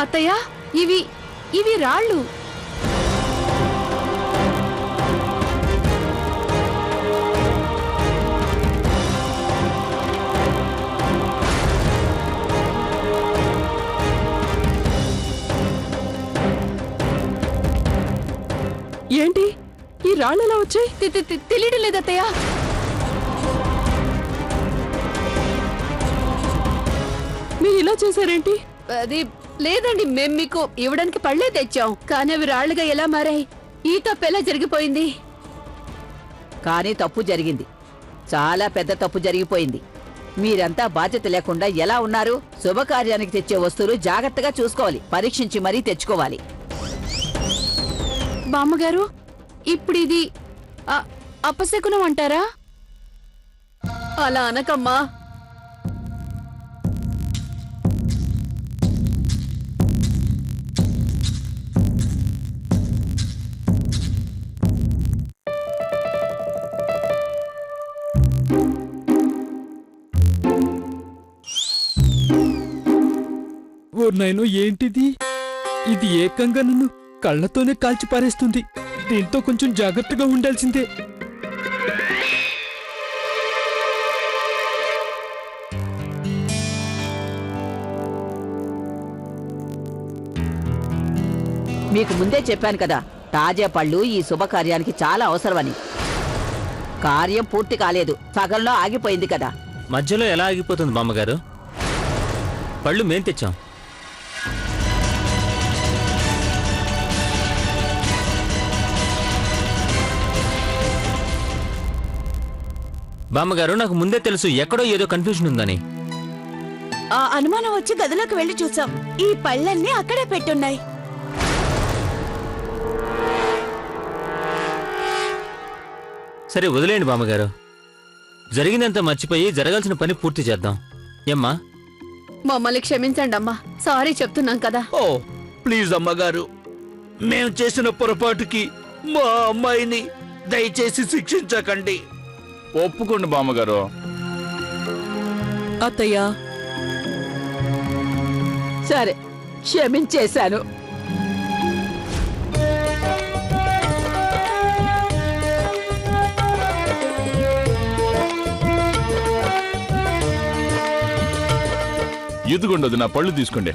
అత్తయ్య, ఇవి ఇవి రాళ్ళు. ఏంటి ఈ రాళ్ళు ఎలా వచ్చాయి? తెలియడం లేదు అత్తయ్య. మీరు ఇలా చేశారేంటి? అది లేదండి, మేం మీకు ఇవ్వడానికి పళ్ళే తెచ్చాం, కానీ అవి రాళ్లుగా ఎలా మారాయి? ఈ తప్పు ఎలా జరిగిపోయింది? కానీ తప్పు జరిగింది, చాలా పెద్ద తప్పు జరిగిపోయింది. మీరంతా బాధ్యత లేకుండా ఎలా ఉన్నారు? శుభకార్యానికి తెచ్చే వస్తువులు జాగ్రత్తగా చూసుకోవాలి, పరీక్షించి మరీ తెచ్చుకోవాలి. బామ్మగారు, ఇప్పుడు ఇది అపశకునం అంటారా? అలా అనకమ్మా. ఓ నైనో, ఏంటిది? ఇది ఏకంగా నన్ను కళ్ళతోనే కాల్చి పారేస్తుంది. దీంతో కొంచెం జాగ్రత్తగా ఉండాల్సిందే. మీకు ముందే చెప్పాను కదా, తాజా పళ్ళు ఈ శుభకార్యానికి చాలా అవసరమని. కార్యం పూర్తి కాలేదు, సగంలో ఆగిపోయింది కదా. మధ్యలో ఎలా ఆగిపోతుంది బామ్మగారు? పళ్ళు మేం తెచ్చాం. బామ్మగారు, నాకు ముందే తెలుసు ఎక్కడో ఏదో కన్ఫ్యూజన్ ఉందని. ఆ అనుమానం వచ్చి గదిలోకి వెళ్లి చూసాం. ఈ పళ్ళన్నీ అక్కడే పెట్టున్నాయి. సరే వదిలేండి బామ్మగారు, జరిగిందంతా మర్చిపోయి జరగాల్సిన పని పూర్తి చేద్దాం. ఏమ్మా? మమ్మల్ని క్షమించండి అమ్మా, సారీ చెప్తున్నాం కదా. ఓ ప్లీజ్ అమ్మగారు, మేము చేసిన పొరపాటుకి మా అమ్మాయిని దయచేసి శిక్షించకండి. ఒప్పుకోండి బామ్మగారు. అత్తయ్య, సరే, క్షమించేశాను. ఇదిగోండి, నా పళ్ళు తీసుకోండి.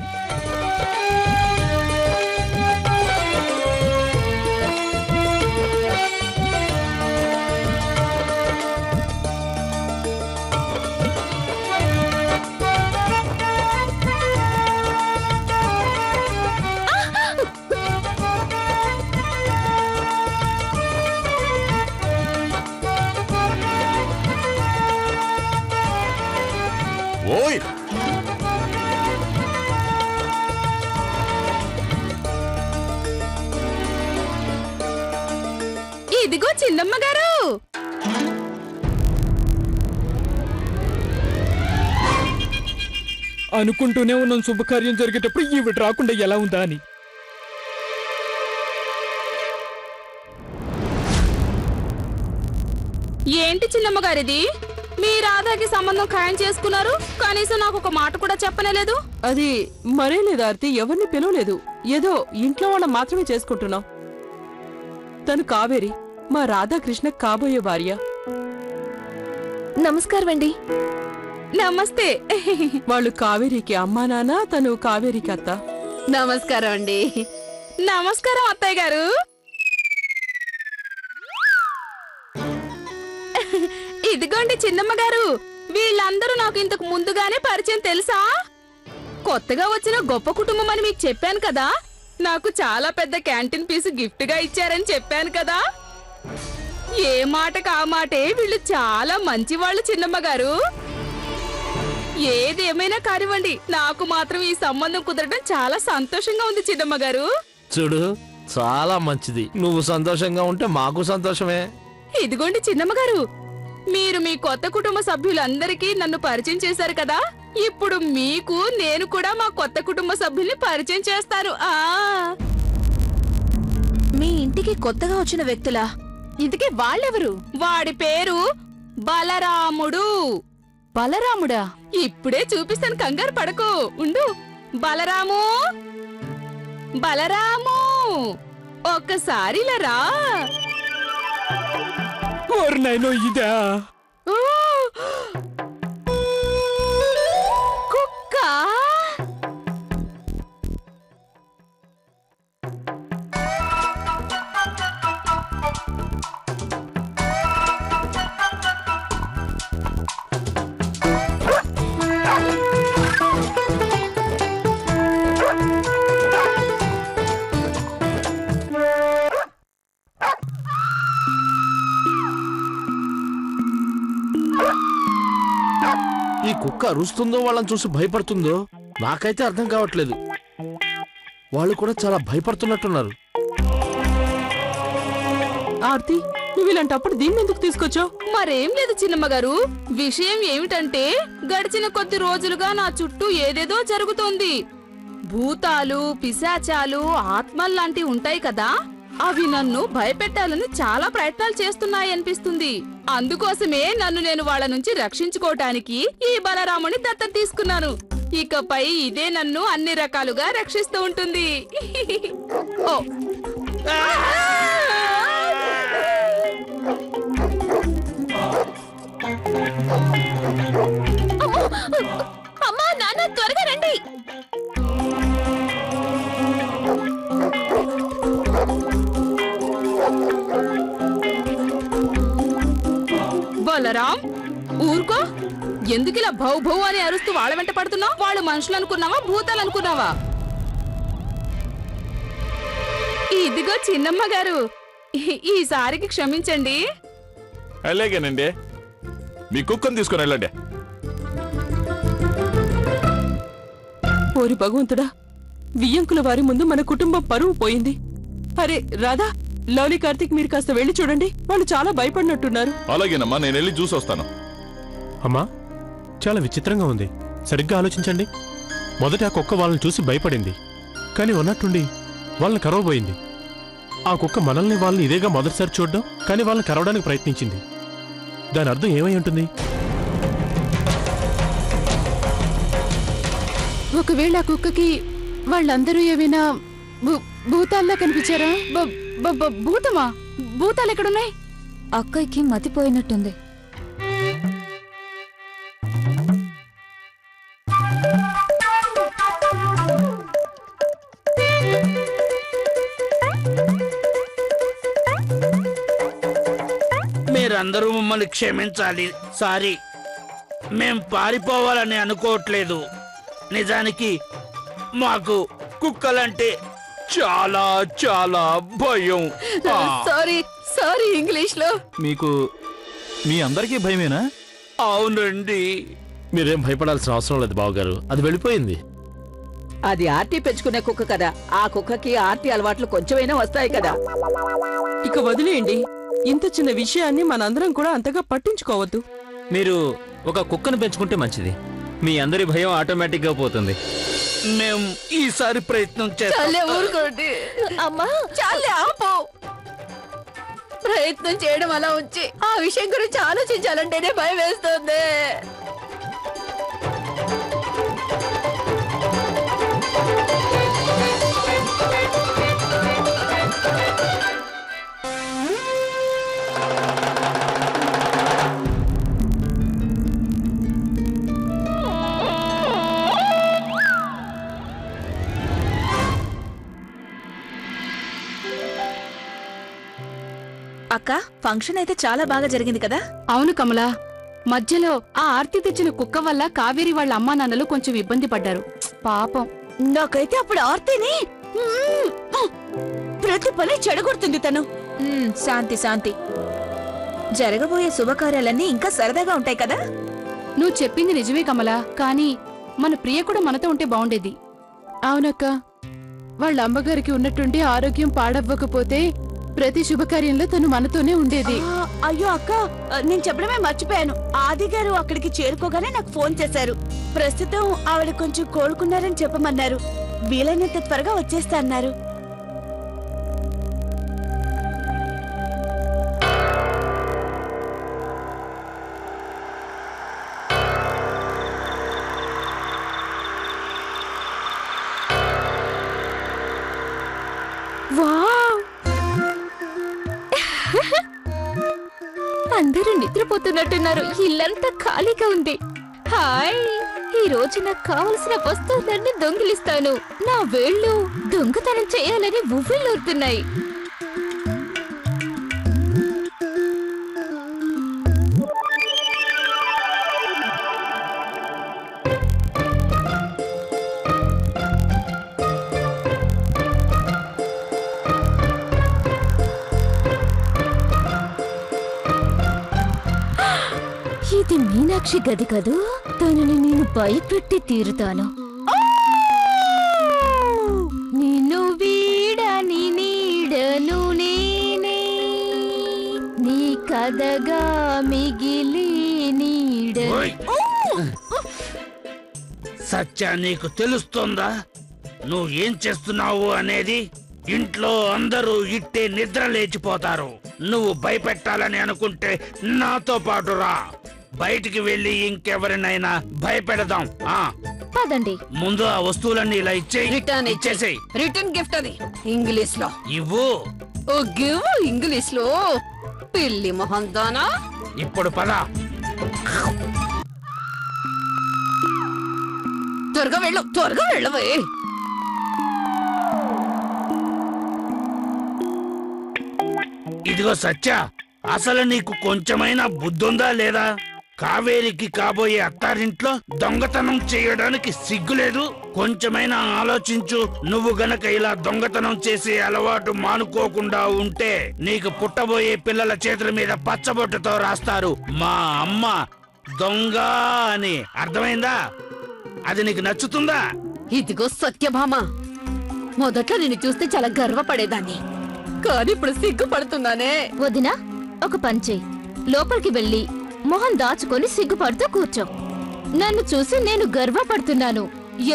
ఓయ్, ఇదిగో చిన్నమ్మ గారు. అనుకుంటూనే ఉన్నాం శుభకార్యం జరిగేటప్పుడు ఈవిడ రాకుండా ఎలా ఉందా అని. ఏంటి చిన్నమ్మ గారిది? మీ రాధాకి సంబంధం ఖాయం చేసుకున్నారు, కనీసం నాకు ఒక మాట కూడా చెప్పనేలేదు. అది మరేం లేదు ఆర్తి, ఎవరిని పిలవలేదు. ఏదో ఇంట్లో వాళ్ళం మాత్రమే చేసుకుంటున్నాం. తను కావేరి, మా రాధాకృష్ణ కాబోయే భార్య. నమస్కారం అండి. నమస్తే. వాళ్ళు కావేరికి అమ్మా నాన్న, తను కావేరికి అత్త. నమస్కారం అండి. నమస్కారం అత్తయ్య గారు. ఇదిగోండి చిన్నమ్మ గారు, వీళ్ళందరూ నాకు ఇంతకు ముందుగానే పరిచయం తెలుసా? కొత్తగా వచ్చిన గొప్ప కుటుంబం అని మీకు చెప్పాను కదా. నాకు చాలా పెద్ద క్యాంటీన్ పీసు గిఫ్ట్ గా ఇచ్చారని చెప్పాను కదా. ఏ మాటకు ఆ మాటే, వీళ్ళు చాలా మంచి వాళ్ళు చిన్నమ్మ గారు. ఏదేమైనా కానివ్వండి, నాకు మాత్రం ఈ సంబంధం కుదరడం చాలా సంతోషంగా ఉంది చిన్నమ్మ గారు. చూడు, చాలా మంచిది. నువ్వు సంతోషంగా ఉంటే మాకు సంతోషమే. ఇదిగోండి చిన్నమ్మ గారు, మీరు మీ కొత్త కుటుంబ సభ్యులందరికీ నన్ను పరిచయం చేశారు కదా. ఇప్పుడు మీకు నేను కూడా మా కొత్త కుటుంబ సభ్యుల్ని పరిచయం చేస్తారు. మీ ఇంటికి కొత్తగా వచ్చిన వ్యక్తులా? ఇంతకీ వాళ్ళెవరు? వాడి పేరు బలరాముడు. బలరాముడా? ఇప్పుడే చూపిస్తాను, కంగారు పడకు ఉండు. బలరాము, బలరాము ఒక్కసారి ఇలా రా. ఓరి నాయనో ఇదా? ఓ! కుక్క ఈ కుక్క అరుస్తుందో వాళ్ళని చూసి భయపడుతుందో నాకైతే అర్థం కావట్లేదు. వాళ్ళు కూడా చాలా భయపడుతున్నట్టున్నారు. ఆర్తి, నువ్వు ఇలాంటప్పుడు దీన్ని ఎందుకు తీసుకొచ్చావు? మరేం లేదు చిన్నమ్మ గారు. విషయం ఏమిటంటే గడిచిన కొద్ది రోజులుగా నా చుట్టూ ఏదేదో జరుగుతోంది. భూతాలు, పిశాచాలు, ఆత్మల్లాంటివి ఉంటాయి కదా, అవి నన్ను భయపెట్టాలని చాలా ప్రయత్నాలు చేస్తున్నాయనిపిస్తుంది. అందుకోసమే నన్ను నేను వాళ్ళ నుంచి రక్షించుకోవటానికి ఈ బలరాముని దత్తత తీసుకున్నాను. ఇకపై ఇదే నన్ను అన్ని రకాలుగా రక్షిస్తూ ఉంటుంది. ఓ అమ్మా, నాన్న త్వరగా రండి. బలరాం, ఊరుకో. ఎందుకిలా భౌ భౌ అని అరుస్తూ వాళ్ళ వెంట పడుతున్నావు? వాళ్ళు మనుషులు అనుకున్నావా, భూతాలు అనుకున్నావా? ఇదిగో చిన్నమ్మ గారు, ఈసారికి క్షమించండి. అలాగేనండి, మీ కుక్కను తీసుకొని వెళ్ళండి. ఓరి భగవంతుడా, వియ్యంకుల వారి ముందు మన కుటుంబం పరువు పోయింది. అరే రాధా, లవ్లీ, కార్తీక్, మీరు కాస్త వెళ్ళి చూడండి. వాళ్ళు చాలా భయపడినట్టున్నారు. అలాగేనమ్మా, నేను వెళ్ళి చూసి వస్తాను. అమ్మా, చాలా విచిత్రంగా ఉంది. సరిగ్గా ఆలోచించండి. మొదట ఆ కుక్క వాళ్ళని చూసి భయపడింది, కానీ ఉన్నట్టుండి వాళ్ళని కరవబోయింది. ఆ కుక్క మనల్ని వాళ్ళని ఇదేగా మొదటిసారి చూడడం, కానీ వాళ్ళని కరవడానికి ప్రయత్నించింది. దాని అర్థం ఏమై ఉంటుంది? ఒకవేళ ఆ కుక్కకి వాళ్ళందరూ ఏమైనా భూతాల్లా కనిపించారా? భూతమా? భూతాలు ఎక్కడున్నాయి? అక్కయ్యకి మతిపోయినట్టుంది. మీరందరూ మమ్మల్ని క్షమించాలి. సారీ, మేం పారిపోవాలని అనుకోవట్లేదు. నిజానికి మాకు కుక్కలంటే చాలా చాలా భయం. సారీ సారీ, ఇంగ్లీష్ లో. మీకు మీ అందరికీ భయమేనా? అవునండి. మీరేం భయపడాల్సిన అవసరం లేదు బావగారు, అది వెళ్ళిపోయింది. అది ఆర్టీ పెంచుకునే కుక్క కదా, ఆ కుక్కకి ఆర్టీ అలవాట్లు కొంచెమైనా వస్తాయి కదా. ఇక వదిలేయండి. ఇంత చిన్న విషయాన్ని మనందరం కూడా అంతగా పట్టించుకోవద్దు. మీరు ఒక కుక్కను పెంచుకుంటే మంచిది. మీ అందరి భయం ఆటోమేటిక్ గా పోతుంది. మేం ఈసారి ప్రయత్నం చేస్తాం. ఊరుకోండి అమ్మా, చాలే ఆపో. ప్రయత్నం చేయడం అలా ఉంచి ఆ విషయం గురించి ఆలోచించాలంటేనే భయం వేస్తుంది. అక్క, ఫంక్షన్ అయితే చాలా బాగా జరిగింది కదా? అవును కమలా, మధ్యలో ఆ ఆర్తి తెచ్చిన కుక్క వల్ల కావేరి వాళ్ళ అమ్మా నాన్నలు కొంచెం ఇబ్బంది పడ్డారు. పాపం. నాకైతే అప్పుడు ఆర్తిని ప్రతి పని చెడగొడుతుంది తను. శాంతి శాంతి. జరగబోయే శుభకార్యాలన్నీ ఇంకా సరదాగా ఉంటాయి కదా? నువ్వు చెప్పింది నిజమే కమలా, కానీ మన ప్రియ కూడా మనతో ఉంటే బాగుండేది. అవునక్క, వాళ్ళ అమ్మగారికి ఉన్నట్టుండి ఆరోగ్యం పాడవ్వకపోతే ప్రతి శుభకార్యంలో తను మనతోనే ఉండేది. అయ్యో అక్క, నేను చెప్పడమే మర్చిపోయాను. ఆది గారు అక్కడికి చేరుకోగానే నాకు ఫోన్ చేశారు. ప్రస్తుతం ఆవిడ కొంచెం కోలుకున్నారని చెప్పమన్నారు. వీలైనంత త్వరగా వచ్చేస్తా అన్నారు. అందరూ నిద్రపోతున్నట్టున్నారు. ఇల్లంతా ఖాళీగా ఉంది. హాయ్, ఈ రోజు నాకు కావలసిన వస్తువులన్నీ దొంగిలిస్తాను. నా వేళ్ళు దొంగతనం చేయాలని ఉవ్విళ్ళూరుతున్నాయి. ఇది మీనాక్షి గది కదూ. తనని నేను భయపెట్టి తీరుతాను. నిన్ను వీడని నీడను నేనే, నీ కథగా మిగిలి నీడ. సత్య, నీకు తెలుస్తుందా నువ్వు ఏం చేస్తున్నావు అనేది? ఇంట్లో అందరూ ఇట్టే నిద్ర లేచిపోతారు. నువ్వు భయపెట్టాలని అనుకుంటే నాతో పాటు రా. బయటికి వెళ్ళి ఇంకెవరినైనా భయపెడదాం. పదండి. ముందు ఆ వస్తువులన్నీ ఇలా ఇచ్చేసేయ్. రిటర్న్ గిఫ్ట్ అది ఇంగ్లీష్ లో ఇవ్వు. ఇంగ్లీష్ లో పిల్లి మొహందానా. ఇప్పుడు పద. త్వరగా వెళ్ళవే. ఇదిగో సత్య, అసలు నీకు కొంచెమైనా బుద్ధుందా లేదా? కావేరికి కాబోయే అత్తారింట్లో దొంగతనం చేయడానికి సిగ్గులేదు? కొంచెమైనా ఆలోచించు. నువ్వు గనక ఇలా దొంగతనం చేసే అలవాటు మానుకోకుండా ఉంటే నీకు పుట్టబోయే పిల్లల చేతుల మీద పచ్చబొట్టుతో రాస్తారు మా అమ్మ దొంగ అని. అర్థమైందా? అది నీకు నచ్చుతుందా? ఇదిగో సత్యభామ, మొదట్లో నిన్ను చూస్తే చాలా గర్వపడేదాన్ని, కానీ ఇప్పుడు సిగ్గుపడుతున్నానే. వదినా, ఒక పని చెయ్యి. లోపలికి వెళ్ళి మొహం దాచుకొని సిగ్గుపడుతూ కూర్చో. నన్ను చూసి నేను గర్వపడుతున్నాను,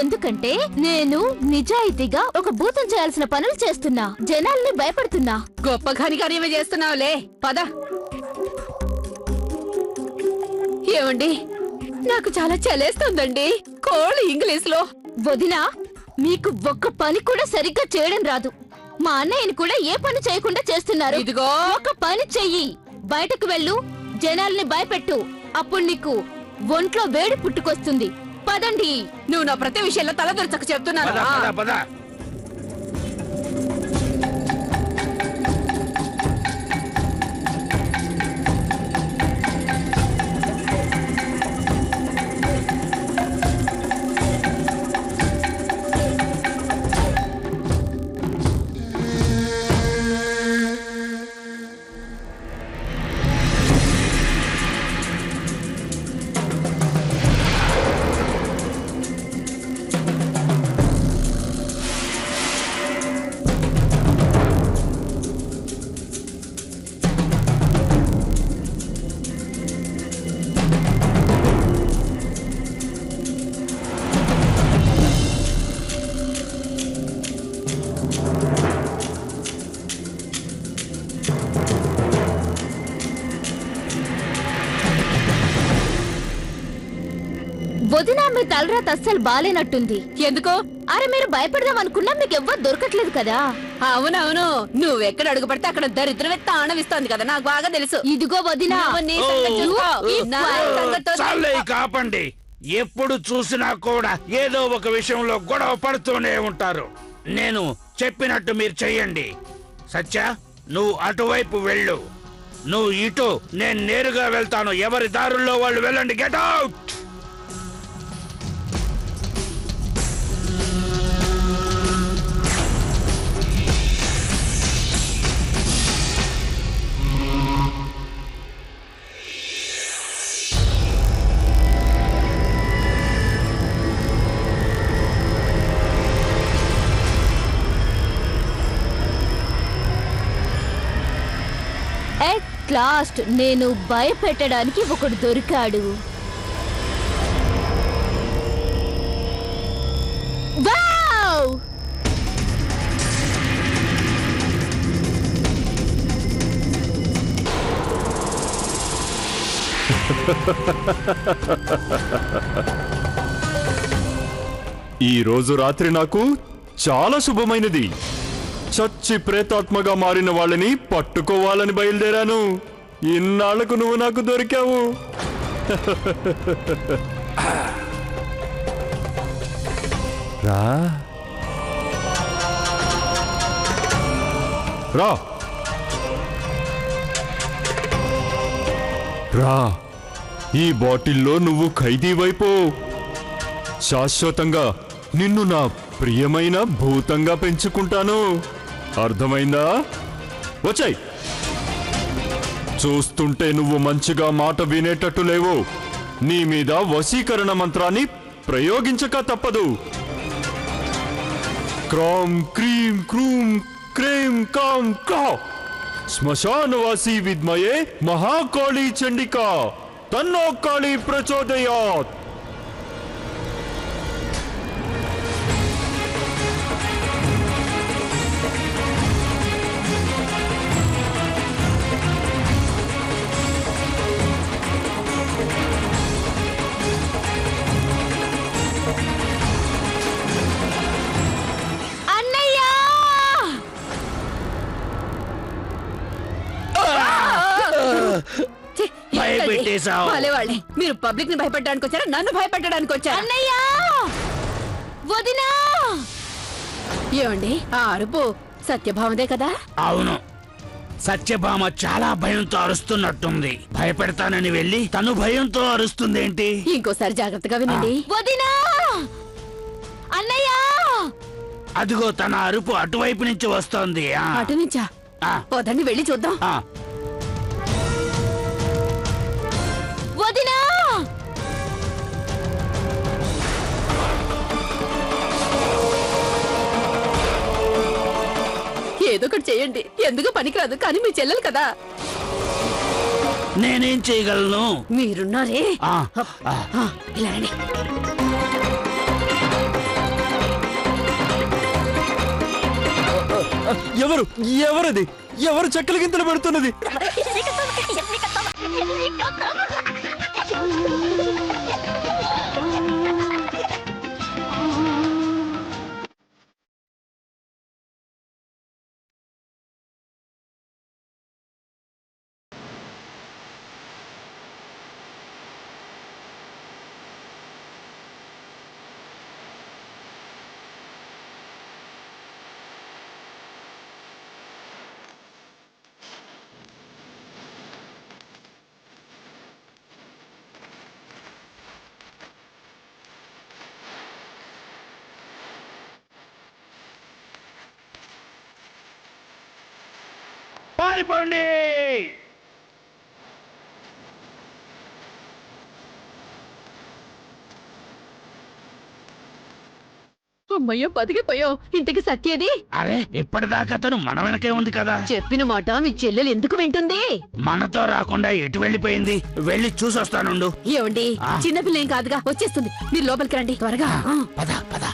ఎందుకంటే నేను నిజాయితీగా ఒక భూతం చేయాల్సిన పనులు చేస్తున్నా. జనాల్ని భయపడుతున్నా. గొప్ప ఘనికార్యమే చేస్తున్నావులే. పద. ఏమండి, నాకు చాలా చలేస్తుందండి. కోళ్ళు ఇంగ్లీష్ లో. వదినా, మీకు ఒక్క పని కూడా సరిగ్గా చేయడం రాదు. మా అన్నయ్యని కూడా ఏ పని చేయకుండా చేస్తున్నారు. ఇదిగో ఒక పని చెయ్యి. బయటకు వెళ్ళు, జనాల్ని భయపెట్టు. అప్పుడు నీకు ఒంట్లో వేడి పుట్టుకొస్తుంది. పదండి. నువ్వు నా ప్రతి విషయంలో తలదొరచక చెప్తున్నాను. పద పద పద. వదినా, మీ తలరాత అస్సలు బాలేనట్టుంది. ఎందుకో? అరే, మీరు భయపడదాం అనుకున్నా మీకు ఎవ్వరు దొరకట్లేదు కదా. అవునవును, నువ్వెక్కడ అడుగు పడితే అక్కడ దరిద్రమే తాండవిస్తోంది కదా, నాకు బాగా తెలుసు. ఇదిగో వదినా, నీ సంగతి చూసుకో. నా సంగతితో చాలే, కాపండి. ఎప్పుడు చూసినా కూడా ఏదో ఒక విషయంలో గొడవ పడుతూనే ఉంటారు. నేను చెప్పినట్టు మీరు చెయ్యండి. సత్య, నువ్వు అటువైపు వెళ్ళు. నువ్వు ఇటు, నేను నేరుగా వెళ్తాను. ఎవరి దారుల్లో వాళ్ళు వెళ్ళండి. Get out. ఎట్ లాస్ట్ నేను భయపెట్టడానికి ఒకడు దొరికాడు. వావ్! ఈ రోజు రాత్రి నాకు చాలా శుభమైనది. చచ్చి ప్రేతాత్మగా మారిన వాళ్ళని పట్టుకోవాలని బయలుదేరాను. ఇన్నాళ్లకు నువ్వు నాకు దొరికావు. రా రా రా, ఈ బాటిల్లో నువ్వు ఖైదీ వైపు శాశ్వతంగా నిన్ను నా ప్రియమైన భూతంగా పెంచుకుంటాను. అర్థమైందా? వచ్చాయి. చూస్తుంటే నువ్వు మంచిగా మాట వినేటట్టు లేవు. నీ మీద వశీకరణ మంత్రాన్ని ప్రయోగించక తప్పదు. క్రామ్ క్రీం క్రూం క్రేం కాం కా శ్మశానవాసి విద్మయే మహాకాళీ చండికా తన్నో కాళీ ప్రచోదయాత్. భయపెట్టేశావు. వాళ్ళే మీరు పబ్లిక్ ని భయపెట్టడానికి వచ్చారా, నన్ను భయపెట్టడానికి వచ్చారా? అన్నయ్యా, వదినా. ఏమండి ఆ అరుపు సత్యభామదే కదా? అవును, సత్యభామ చాలా భయంతో అరుస్తున్నట్టుంది. భయపెడతానని వెళ్ళి తను భయంతో అరుస్తుందేంటి? ఇంకోసారి జాగ్రత్తగా వినండి. వదినా, అన్నయ్యా. అదిగో తన అరుపు అటువైపు నుంచి వస్తోంది. అటు నుంచా? పోదండి వెళ్ళి చూద్దాం. వదినా, ఏదో ఒకటి చేయండి. ఎందుకు పనికిరాదు, కానీ మీ చెల్లెలు కదా. నేనేం చేయగలను? మీరున్నారే. ఇలా రండి. ఎవరది? ఎవరు చెక్కల గింతలు పెడుతున్నది? పారిపోండి! అమ్మయ్యో, బతికిపోయావు. ఇంటికి సత్యేది? అరే, ఇప్పటిదాకా తను మన వెనకే ఉంది కదా. చెప్పిన మాట మీ చెల్లెలు ఎందుకు వింటుంది? మనతో రాకుండా ఎటు వెళ్ళిపోయింది? వెళ్ళి చూసొస్తానుండు. ఏమండి, చిన్నపిల్ల ఏం కాదుగా, వచ్చేస్తుంది. మీరు లోపలికి రండి త్వరగా. పద పద.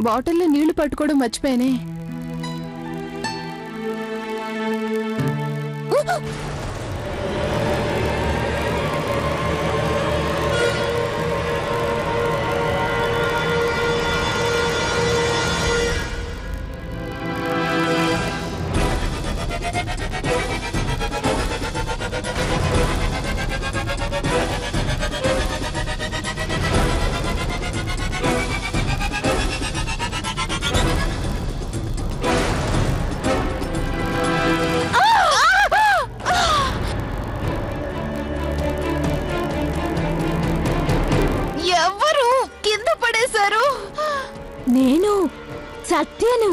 బాటిల్లో నీళ్లు పట్టుకోవడం మర్చిపోయానే. ఎవరు కింద పడేశారు? నేను సత్యను.